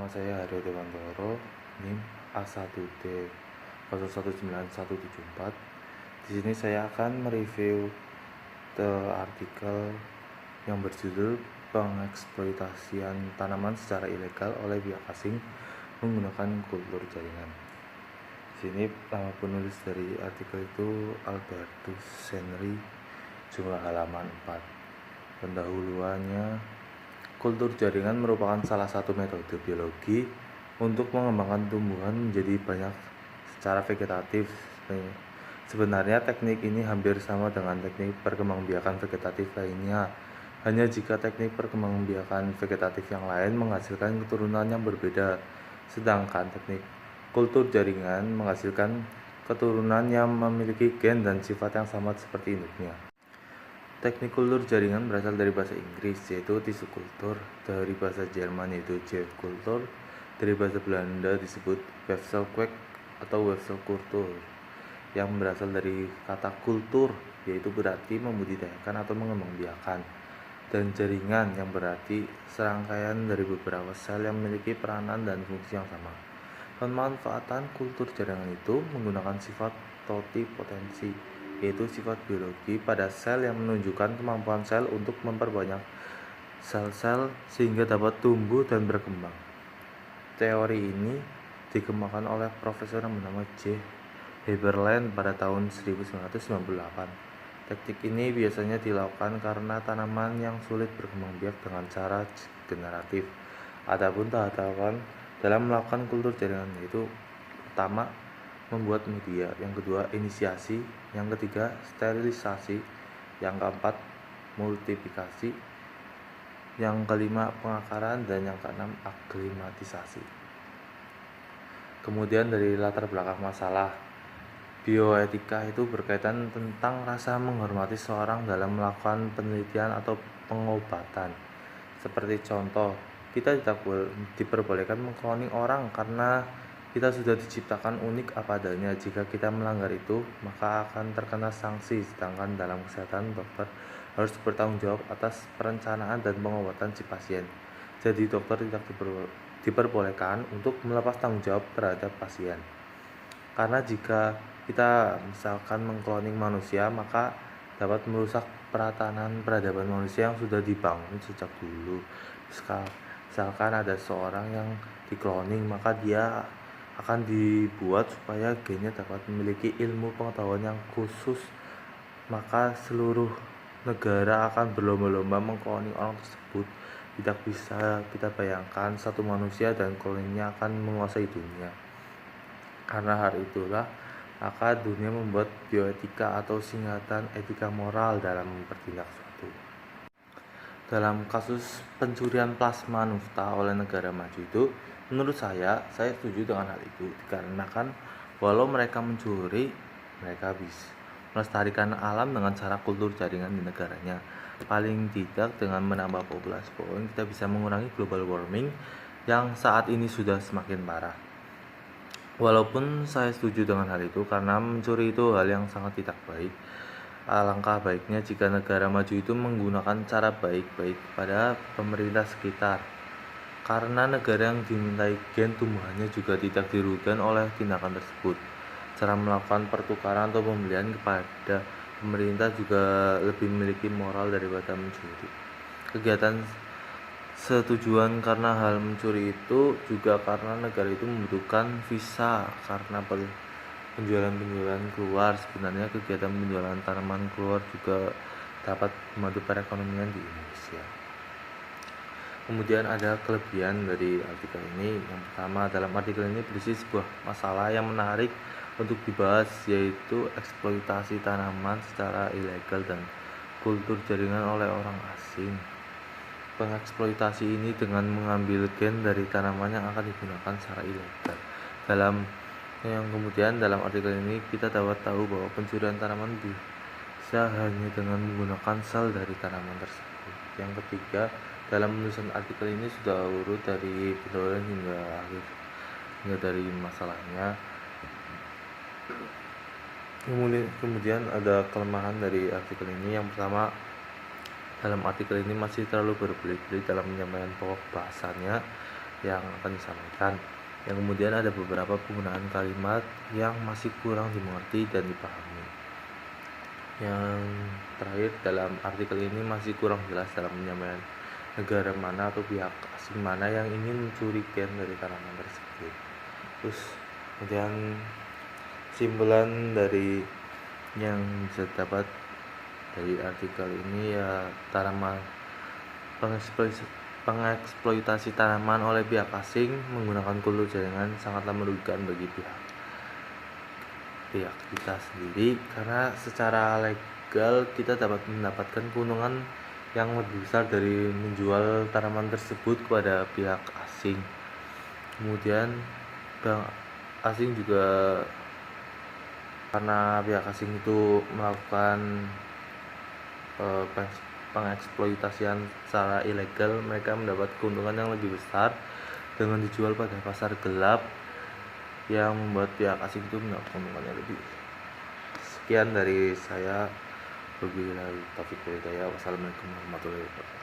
Nama saya Haryo Dewantoro, NIM A1D019174. Di sini saya akan mereview artikel yang berjudul Pengeksploitasian tanaman secara ilegal oleh pihak asing menggunakan kultur jaringan. Di sini nama penulis dari artikel itu Albertus Henry, jumlah halaman 4. Pendahuluannya, kultur jaringan merupakan salah satu metode biologi untuk mengembangkan tumbuhan menjadi banyak secara vegetatif. Sebenarnya teknik ini hampir sama dengan teknik perkembangbiakan vegetatif lainnya. Hanya jika teknik perkembangbiakan vegetatif yang lain menghasilkan keturunan yang berbeda, sedangkan teknik kultur jaringan menghasilkan keturunan yang memiliki gen dan sifat yang sama seperti induknya. Teknik kultur jaringan berasal dari bahasa Inggris, yaitu tisu kultur, dari bahasa Jerman yaitu Kultur, dari bahasa Belanda disebut Weefselkwek atau Weefselkultur, yang berasal dari kata kultur, yaitu berarti membudidayakan atau mengembangbiakan, dan jaringan yang berarti serangkaian dari beberapa sel yang memiliki peranan dan fungsi yang sama. Pemanfaatan kultur jaringan itu menggunakan sifat totipotensi, yaitu sifat biologi pada sel yang menunjukkan kemampuan sel untuk memperbanyak sel-sel sehingga dapat tumbuh dan berkembang. Teori ini dikembangkan oleh profesor yang bernama J. Haberland pada tahun 1998. Teknik ini biasanya dilakukan karena tanaman yang sulit berkembang biak dengan cara generatif. Adapun tahapan dalam melakukan kultur jaringan yaitu pertama, membuat media, yang kedua inisiasi, yang ketiga sterilisasi, yang keempat multiplikasi, yang kelima pengakaran, dan yang keenam aklimatisasi. Kemudian dari latar belakang masalah, bioetika itu berkaitan tentang rasa menghormati seorang dalam melakukan penelitian atau pengobatan. Seperti contoh, kita tidak diperbolehkan mengkloning orang karena kita sudah diciptakan unik apa adanya. Jika kita melanggar itu, maka akan terkena sanksi. Sedangkan dalam kesehatan, dokter harus bertanggung jawab atas perencanaan dan pengobatan si pasien. Jadi dokter tidak diperbolehkan untuk melepas tanggung jawab terhadap pasien. Karena jika kita misalkan mengkloning manusia, maka dapat merusak peratanan peradaban manusia yang sudah dibangun sejak dulu. Misalkan ada seorang yang dikloning, maka dia akan dibuat supaya gennya dapat memiliki ilmu pengetahuan yang khusus, maka seluruh negara akan berlomba-lomba mengkloning orang tersebut. Tidak bisa kita bayangkan satu manusia dan kloningnya akan menguasai dunia. Karena hal itulah, maka dunia membuat bioetika atau singkatan etika moral dalam bertindak suatu. Dalam kasus pencurian plasma nafta oleh negara maju itu, menurut saya setuju dengan hal itu, dikarenakan walau mereka mencuri, mereka bisa melestarikan alam dengan cara kultur jaringan di negaranya. Paling tidak dengan menambah populasi pohon, kita bisa mengurangi global warming yang saat ini sudah semakin parah. Walaupun saya setuju dengan hal itu, karena mencuri itu hal yang sangat tidak baik. Alangkah baiknya jika negara maju itu menggunakan cara baik-baik pada pemerintah sekitar, karena negara yang dimintai gen tumbuhannya juga tidak dirugikan oleh tindakan tersebut. Cara melakukan pertukaran atau pembelian kepada pemerintah juga lebih memiliki moral daripada mencuri. Kegiatan setujuan karena hal mencuri itu juga karena negara itu membutuhkan visa karena penjualan keluar. Sebenarnya kegiatan penjualan tanaman keluar juga dapat membantu perekonomian di Indonesia. Kemudian ada kelebihan dari artikel ini. Yang pertama, dalam artikel ini berisi sebuah masalah yang menarik untuk dibahas, yaitu eksploitasi tanaman secara ilegal dan kultur jaringan oleh orang asing. Pengeksploitasi ini dengan mengambil gen dari tanaman yang akan digunakan secara ilegal. Kemudian dalam artikel ini kita dapat tahu bahwa pencurian tanaman bisa hanya dengan menggunakan sel dari tanaman tersebut. Yang ketiga, dalam penulisan artikel ini sudah urut dari pendahuluan hingga akhir, hingga dari masalahnya. Kemudian ada kelemahan dari artikel ini. Yang pertama, dalam artikel ini masih terlalu berbelit-belit dalam penyampaian pokok bahasanya. yang akan disampaikan. Yang kemudian ada beberapa penggunaan kalimat yang masih kurang dimengerti dan dipahami. Yang terakhir, dalam artikel ini masih kurang jelas dalam penyampaian negara mana atau pihak asing mana yang ingin mencuri gen dari tanaman tersebut. Terus kemudian kesimpulan dari yang bisa dapat dari artikel ini ya, pengeksploitasi tanaman oleh pihak asing menggunakan kultur jaringan sangatlah merugikan bagi pihak kita sendiri, karena secara legal kita dapat mendapatkan keuntungan yang lebih besar dari menjual tanaman tersebut kepada pihak asing. Kemudian pihak asing juga, karena pihak asing itu melakukan pengeksploitasian secara ilegal, mereka mendapat keuntungan yang lebih besar dengan dijual pada pasar gelap, yang membuat pihak asing itu mendapat keuntungan yang lebih. Sekian dari saya. Wabillahi taufiq wal hidayah. Wassalamualaikum warahmatullahi wabarakatuh.